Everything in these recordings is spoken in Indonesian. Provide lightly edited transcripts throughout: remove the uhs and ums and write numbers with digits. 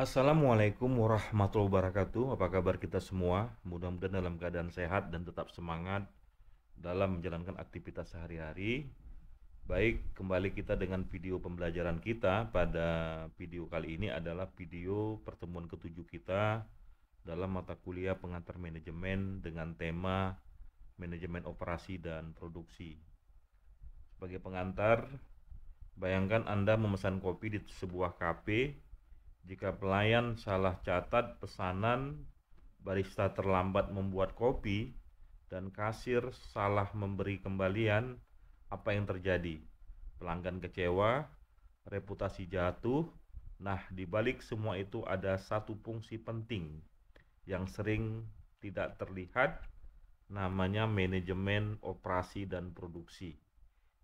Assalamualaikum warahmatullahi wabarakatuh. Apa kabar kita semua? Mudah-mudahan dalam keadaan sehat dan tetap semangat dalam menjalankan aktivitas sehari-hari. Baik, kembali kita dengan video pembelajaran kita. Pada video kali ini adalah video pertemuan ketujuh kita dalam mata kuliah pengantar manajemen dengan tema manajemen operasi dan produksi. Sebagai pengantar, bayangkan Anda memesan kopi di sebuah kafe. Jika pelayan salah catat pesanan, barista terlambat membuat kopi, dan kasir salah memberi kembalian, apa yang terjadi? Pelanggan kecewa, reputasi jatuh. Nah, di balik semua itu ada satu fungsi penting yang sering tidak terlihat, namanya manajemen operasi dan produksi.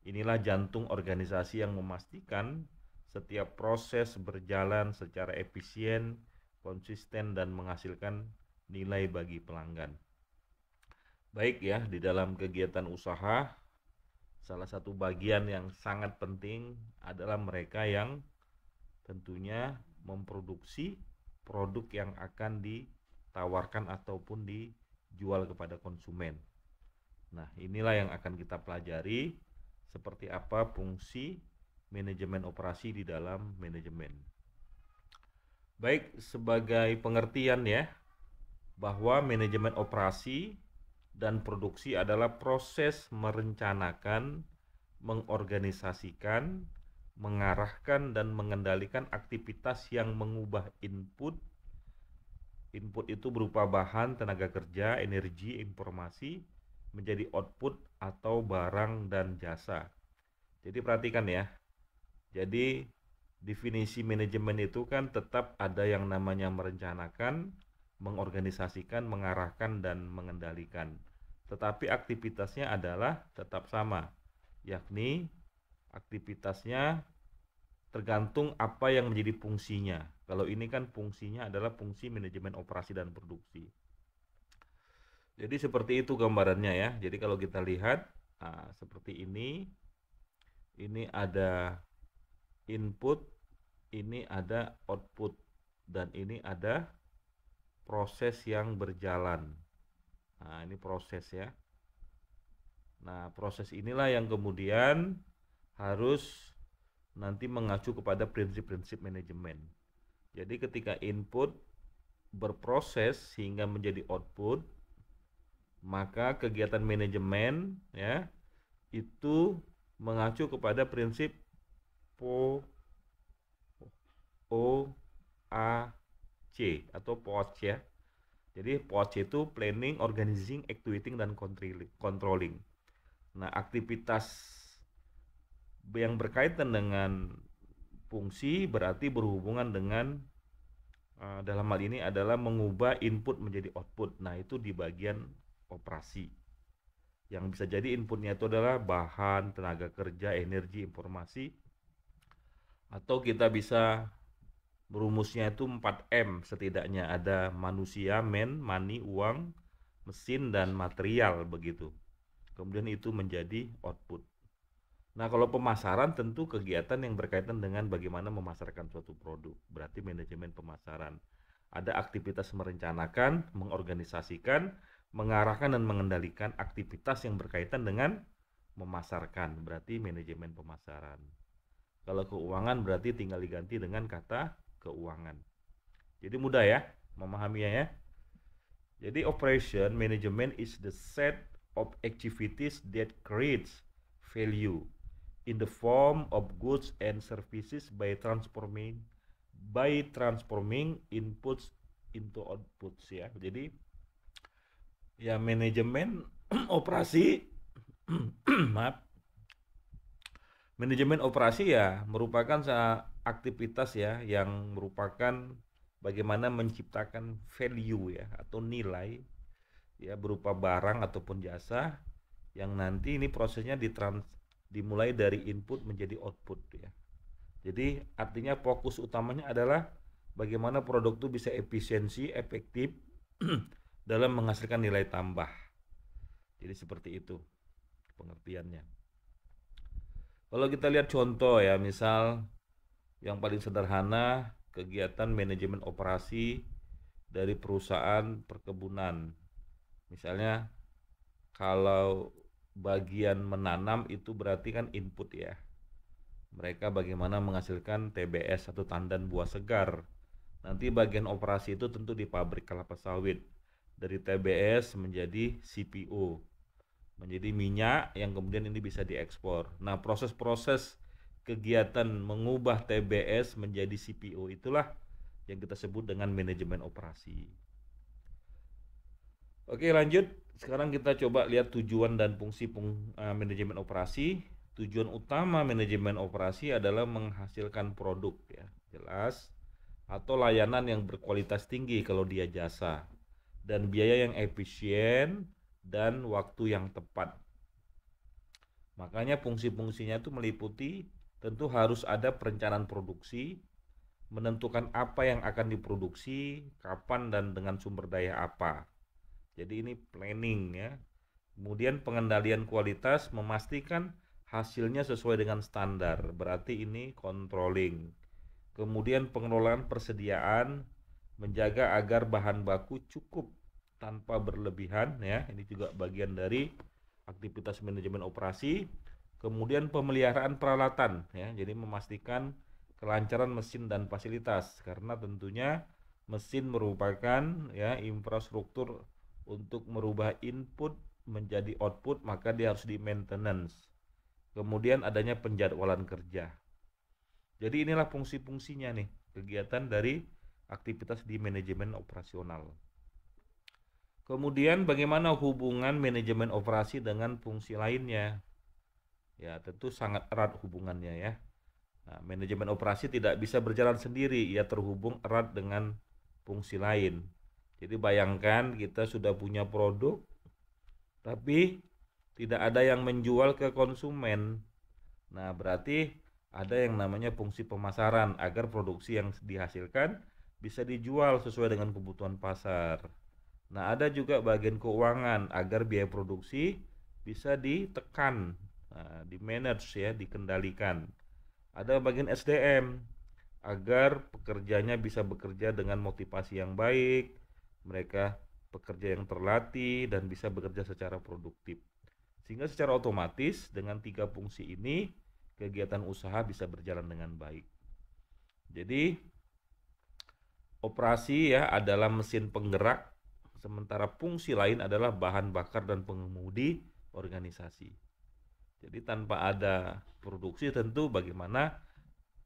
Inilah jantung organisasi yang memastikan setiap proses berjalan secara efisien, konsisten, dan menghasilkan nilai bagi pelanggan. Baik ya, di dalam kegiatan usaha, salah satu bagian yang sangat penting adalah mereka yang tentunya memproduksi produk yang akan ditawarkan ataupun dijual kepada konsumen. Nah, inilah yang akan kita pelajari, seperti apa fungsi manajemen operasi di dalam manajemen. Baik, sebagai pengertian ya, bahwa manajemen operasi dan produksi adalah proses merencanakan, mengorganisasikan, mengarahkan, dan mengendalikan aktivitas yang mengubah input. Input itu berupa bahan, tenaga kerja, energi, informasi, menjadi output atau barang dan jasa. Jadi perhatikan ya. Jadi definisi manajemen itu kan tetap ada yang namanya merencanakan, mengorganisasikan, mengarahkan, dan mengendalikan. Tetapi aktivitasnya adalah tetap sama, yakni aktivitasnya tergantung apa yang menjadi fungsinya. Kalau ini kan fungsinya adalah fungsi manajemen operasi dan produksi. Jadi seperti itu gambarannya ya. Jadi kalau kita lihat seperti ini ada input, ini ada output, dan ini ada proses yang berjalan. Nah, ini proses ya. Nah, proses inilah yang kemudian harus nanti mengacu kepada prinsip-prinsip manajemen. Jadi ketika input berproses sehingga menjadi output, maka kegiatan manajemen ya itu mengacu kepada prinsip POAC atau POAC ya. Jadi POAC itu planning, organizing, actuating, dan controlling. Nah, aktivitas yang berkaitan dengan fungsi berarti berhubungan dengan dalam hal ini adalah mengubah input menjadi output. Nah, itu di bagian operasi. Yang bisa jadi inputnya itu adalah bahan, tenaga kerja, energi, informasi, atau kita bisa merumusnya itu 4M setidaknya, ada manusia, money, uang, mesin, dan material begitu. Kemudian itu menjadi output. Nah, kalau pemasaran tentu kegiatan yang berkaitan dengan bagaimana memasarkan suatu produk, berarti manajemen pemasaran. Ada aktivitas merencanakan, mengorganisasikan, mengarahkan, dan mengendalikan aktivitas yang berkaitan dengan memasarkan, berarti manajemen pemasaran. Kalau keuangan berarti tinggal diganti dengan kata keuangan. Jadi mudah ya memahaminya ya. Jadi operation management is the set of activities that creates value in the form of goods and services by transforming inputs into outputs ya. Jadi ya manajemen operasi maaf, manajemen operasi ya merupakan aktivitas ya yang merupakan bagaimana menciptakan value ya atau nilai ya berupa barang ataupun jasa yang nanti ini prosesnya dimulai dari input menjadi output ya. Jadi artinya fokus utamanya adalah bagaimana produk itu bisa efisiensi, efektif dalam menghasilkan nilai tambah. Jadi seperti itu pengertiannya. Kalau kita lihat contoh ya, misal yang paling sederhana kegiatan manajemen operasi dari perusahaan perkebunan. Misalnya kalau bagian menanam itu berarti kan input ya. Mereka bagaimana menghasilkan TBS atau tandan buah segar. Nanti bagian operasi itu tentu di pabrik kelapa sawit. Dari TBS menjadi CPO, menjadi minyak yang kemudian ini bisa diekspor. Nah, proses-proses kegiatan mengubah TBS menjadi CPO itulah yang kita sebut dengan manajemen operasi. Oke, lanjut. Sekarang kita coba lihat tujuan dan fungsi manajemen operasi. Tujuan utama manajemen operasi adalah menghasilkan produk ya, jelas, atau layanan yang berkualitas tinggi kalau dia jasa, dan biaya yang efisien dan waktu yang tepat. Makanya fungsi-fungsinya itu meliputi tentu harus ada perencanaan produksi, menentukan apa yang akan diproduksi, kapan dan dengan sumber daya apa. Jadi ini planning ya. Kemudian pengendalian kualitas, memastikan hasilnya sesuai dengan standar, berarti ini controlling. Kemudian pengelolaan persediaan, menjaga agar bahan baku cukup tanpa berlebihan ya. Ini juga bagian dari aktivitas manajemen operasi. Kemudian pemeliharaan peralatan ya. Jadi memastikan kelancaran mesin dan fasilitas, karena tentunya mesin merupakan ya infrastruktur untuk merubah input menjadi output, maka dia harus di maintenance. Kemudian adanya penjadwalan kerja. Jadi inilah fungsi-fungsinya nih, kegiatan dari aktivitas di manajemen operasional. Kemudian bagaimana hubungan manajemen operasi dengan fungsi lainnya? Ya, tentu sangat erat hubungannya ya. Nah, manajemen operasi tidak bisa berjalan sendiri, ia terhubung erat dengan fungsi lain. Jadi bayangkan kita sudah punya produk, tapi tidak ada yang menjual ke konsumen. Nah, berarti ada yang namanya fungsi pemasaran agar produksi yang dihasilkan bisa dijual sesuai dengan kebutuhan pasar. Nah, ada juga bagian keuangan agar biaya produksi bisa ditekan, di manage ya, dikendalikan. Ada bagian SDM agar pekerjanya bisa bekerja dengan motivasi yang baik, mereka pekerja yang terlatih dan bisa bekerja secara produktif. Sehingga secara otomatis dengan tiga fungsi ini kegiatan usaha bisa berjalan dengan baik. Jadi operasi ya adalah mesin penggerak, sementara fungsi lain adalah bahan bakar dan pengemudi organisasi. Jadi tanpa ada produksi tentu bagaimana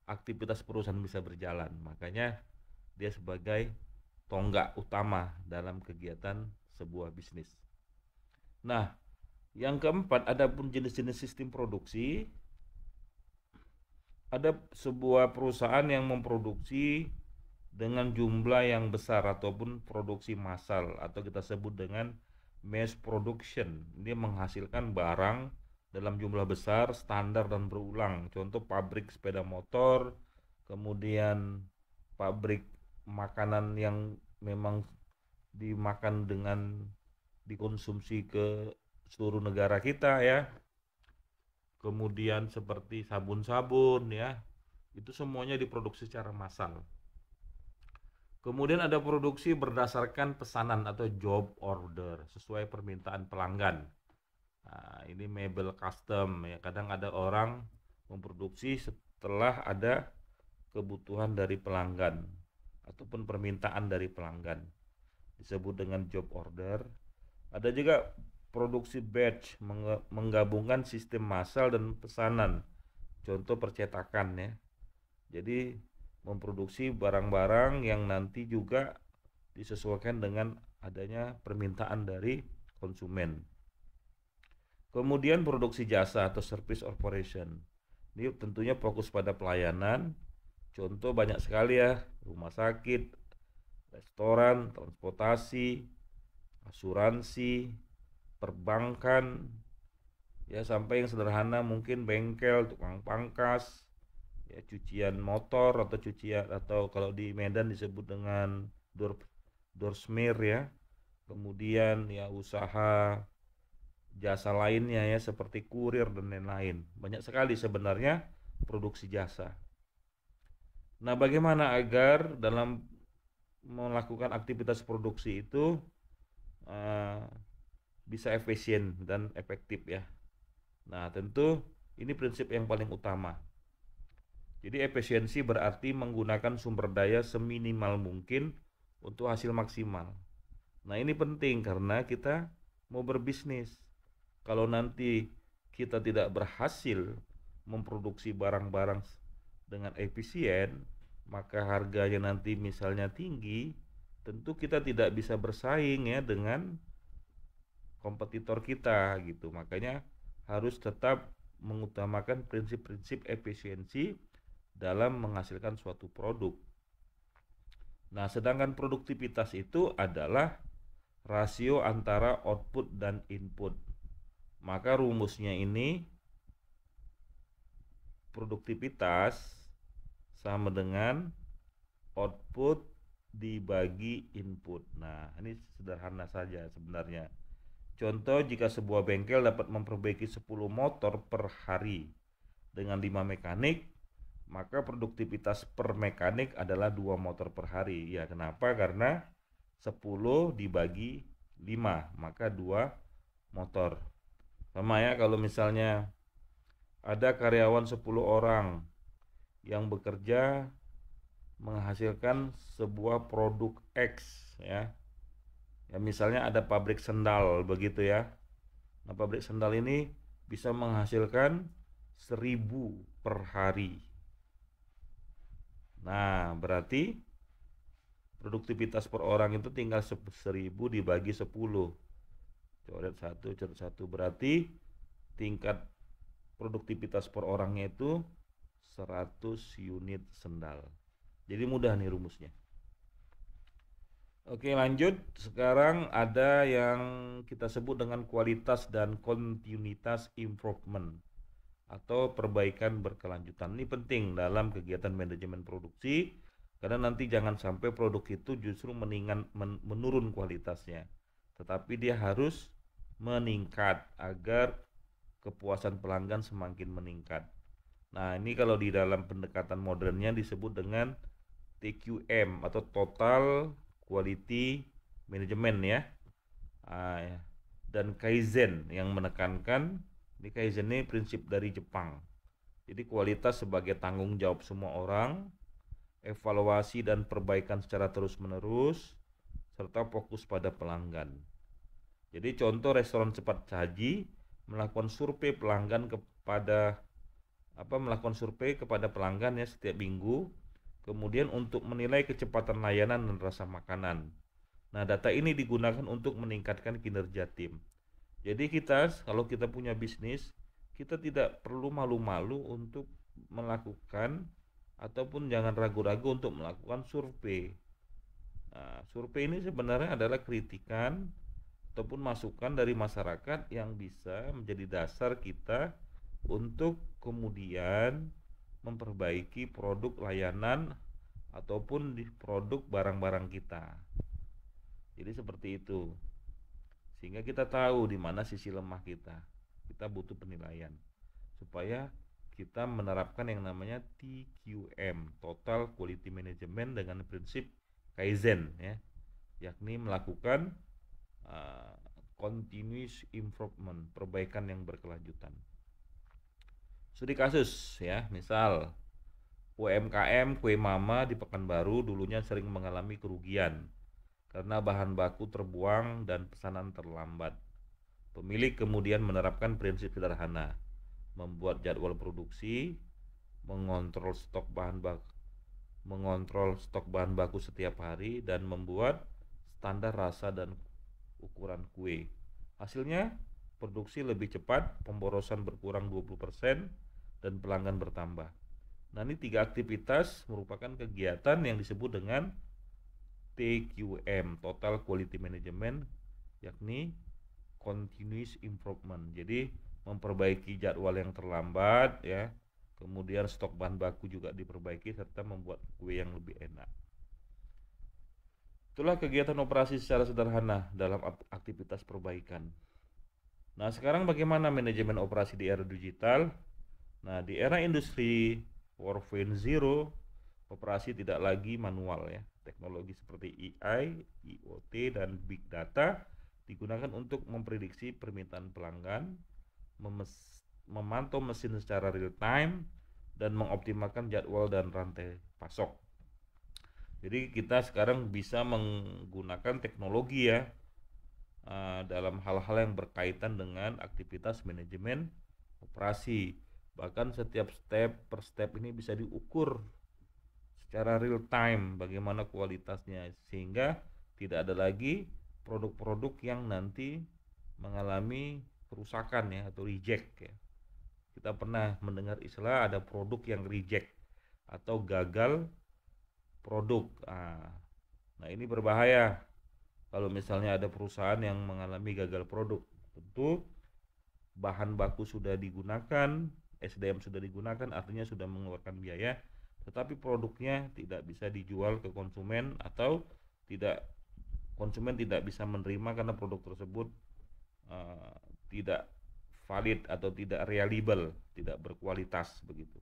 aktivitas perusahaan bisa berjalan. Makanya dia sebagai tonggak utama dalam kegiatan sebuah bisnis. Nah, yang keempat, ada pun jenis-jenis sistem produksi. Ada sebuah perusahaan yang memproduksi dengan jumlah yang besar ataupun produksi massal atau kita sebut dengan mass production. Dia menghasilkan barang dalam jumlah besar, standar dan berulang. Contoh pabrik sepeda motor, kemudian pabrik makanan yang memang dimakan dengan dikonsumsi ke seluruh negara kita ya. Kemudian seperti sabun-sabun ya, itu semuanya diproduksi secara massal. Kemudian ada produksi berdasarkan pesanan atau job order sesuai permintaan pelanggan. Nah, ini mebel custom ya, kadang ada orang memproduksi setelah ada kebutuhan dari pelanggan ataupun permintaan dari pelanggan, disebut dengan job order. Ada juga produksi batch, menggabungkan sistem massal dan pesanan, contoh percetakan ya. Jadi memproduksi barang-barang yang nanti juga disesuaikan dengan adanya permintaan dari konsumen. Kemudian produksi jasa atau service operation, ini tentunya fokus pada pelayanan, contoh banyak sekali ya, rumah sakit, restoran, transportasi, asuransi, perbankan, ya sampai yang sederhana mungkin bengkel, tukang pangkas, ya cucian motor atau cucian, atau kalau di Medan disebut dengan door smear ya. Kemudian ya usaha jasa lainnya ya seperti kurir dan lain-lain. Banyak sekali sebenarnya produksi jasa. Nah, bagaimana agar dalam melakukan aktivitas produksi itu uh, bisa efisien dan efektif ya. Nah, tentu ini prinsip yang paling utama. Jadi efisiensi berarti menggunakan sumber daya seminimal mungkin untuk hasil maksimal. Nah, ini penting karena kita mau berbisnis. Kalau nanti kita tidak berhasil memproduksi barang-barang dengan efisien, maka harganya nanti misalnya tinggi, tentu kita tidak bisa bersaing ya dengan kompetitor kita gitu. Makanya harus tetap mengutamakan prinsip-prinsip efisiensi dalam menghasilkan suatu produk. Nah, sedangkan produktivitas itu adalah rasio antara output dan input. Maka rumusnya ini produktivitas sama dengan output dibagi input. Nah, ini sederhana saja sebenarnya. Contoh, jika sebuah bengkel dapat memperbaiki 10 motor per hari dengan 5 mekanik, maka produktivitas per mekanik adalah 2 motor per hari. Ya, kenapa? Karena 10 dibagi 5, maka 2 motor. Sama ya, kalau misalnya ada karyawan 10 orang yang bekerja menghasilkan sebuah produk X ya. Ya misalnya ada pabrik sendal begitu ya. Nah, pabrik sendal ini bisa menghasilkan 1000 per hari. Nah, berarti produktivitas per orang itu tinggal 1000 dibagi 10. Coret 1, coret 1. Berarti tingkat produktivitas per orangnya itu 100 unit sendal. Jadi mudah nih rumusnya. Oke, lanjut. Sekarang ada yang kita sebut dengan kualitas dan kontinuitas improvement atau perbaikan berkelanjutan. Ini penting dalam kegiatan manajemen produksi karena nanti jangan sampai produk itu justru menurun kualitasnya. Tetapi dia harus meningkat agar kepuasan pelanggan semakin meningkat. Nah, ini kalau di dalam pendekatan modernnya disebut dengan TQM atau Total Quality Management ya. Ya. Dan Kaizen yang menekankan, ini Kaizen ini prinsip dari Jepang. Jadi kualitas sebagai tanggung jawab semua orang, evaluasi dan perbaikan secara terus-menerus, serta fokus pada pelanggan. Jadi contoh restoran cepat saji melakukan survei pelanggan melakukan survei kepada pelanggan ya setiap minggu, kemudian untuk menilai kecepatan layanan dan rasa makanan. Nah, data ini digunakan untuk meningkatkan kinerja tim. Jadi kalau kita punya bisnis, kita tidak perlu malu-malu untuk melakukan ataupun jangan ragu-ragu untuk melakukan survei. Nah, survei ini sebenarnya adalah kritikan ataupun masukan dari masyarakat yang bisa menjadi dasar kita untuk kemudian memperbaiki produk layanan ataupun di produk barang-barang kita. Jadi seperti itu. Sehingga kita tahu di mana sisi lemah kita. Kita butuh penilaian supaya kita menerapkan yang namanya TQM, Total Quality Management dengan prinsip Kaizen ya, yakni melakukan continuous improvement, perbaikan yang berkelanjutan. Studi kasus ya, misal UMKM kue mama di Pekanbaru dulunya sering mengalami kerugian karena bahan baku terbuang dan pesanan terlambat. Pemilik kemudian menerapkan prinsip sederhana, membuat jadwal produksi, mengontrol stok bahan baku setiap hari, dan membuat standar rasa dan ukuran kue. Hasilnya, produksi lebih cepat, pemborosan berkurang 20%, dan pelanggan bertambah. Nah, ini 3 aktivitas merupakan kegiatan yang disebut dengan TQM, Total Quality Management, yakni Continuous Improvement. Jadi memperbaiki jadwal yang terlambat ya, kemudian stok bahan baku juga diperbaiki serta membuat kue yang lebih enak. Itulah kegiatan operasi secara sederhana dalam aktivitas perbaikan. Nah, sekarang bagaimana manajemen operasi di era digital? Nah, di era industri 4.0, operasi tidak lagi manual ya. Teknologi seperti AI, IoT, dan Big Data digunakan untuk memprediksi permintaan pelanggan, memantau mesin secara real time, dan mengoptimalkan jadwal dan rantai pasok. Jadi kita sekarang bisa menggunakan teknologi ya dalam hal-hal yang berkaitan dengan aktivitas manajemen operasi. Bahkan setiap step per step ini bisa diukur secara real time bagaimana kualitasnya, sehingga tidak ada lagi produk-produk yang nanti mengalami kerusakan ya atau reject ya. Kita pernah mendengar istilah ada produk yang reject atau gagal produk. Nah, ini berbahaya kalau misalnya ada perusahaan yang mengalami gagal produk. Tentu bahan baku sudah digunakan, SDM sudah digunakan, artinya sudah mengeluarkan biaya, tetapi produknya tidak bisa dijual ke konsumen atau konsumen tidak bisa menerima karena produk tersebut tidak valid atau tidak reliable, tidak berkualitas begitu.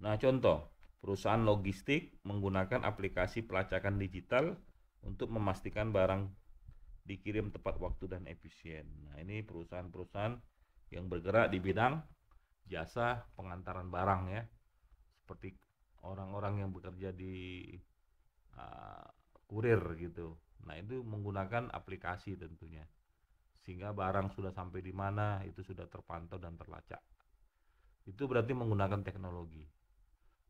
Nah, contoh, perusahaan logistik menggunakan aplikasi pelacakan digital untuk memastikan barang dikirim tepat waktu dan efisien. Nah, ini perusahaan-perusahaan yang bergerak di bidang jasa pengantaran barang ya, seperti orang-orang yang bekerja di kurir gitu. Nah, itu menggunakan aplikasi tentunya, sehingga barang sudah sampai di mana itu sudah terpantau dan terlacak. Itu berarti menggunakan teknologi.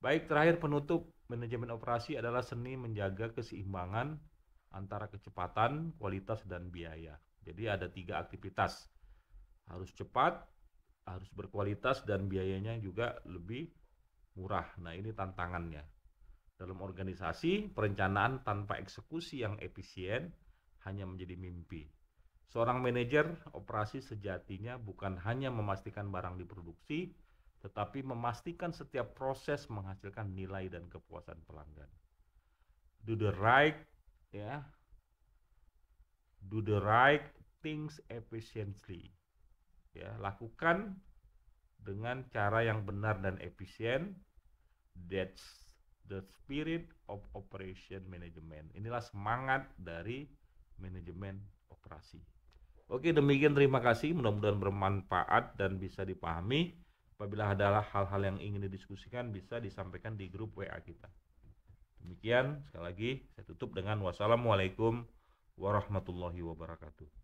Baik, terakhir penutup, manajemen operasi adalah seni menjaga keseimbangan antara kecepatan, kualitas, dan biaya. Jadi ada 3 aktivitas, harus cepat, harus berkualitas, dan biayanya juga lebih murah. Nah, ini tantangannya. Dalam organisasi, perencanaan tanpa eksekusi yang efisien hanya menjadi mimpi. Seorang manajer operasi sejatinya bukan hanya memastikan barang diproduksi, tetapi memastikan setiap proses menghasilkan nilai dan kepuasan pelanggan. Do the right things efficiently. Ya, lakukan dengan cara yang benar dan efisien. That's the spirit of operation management. Inilah semangat dari manajemen operasi. Oke, demikian, terima kasih. Mudah-mudahan bermanfaat dan bisa dipahami. Apabila ada hal-hal yang ingin didiskusikan, bisa disampaikan di grup WA kita. Demikian, sekali lagi saya tutup dengan wassalamualaikum warahmatullahi wabarakatuh.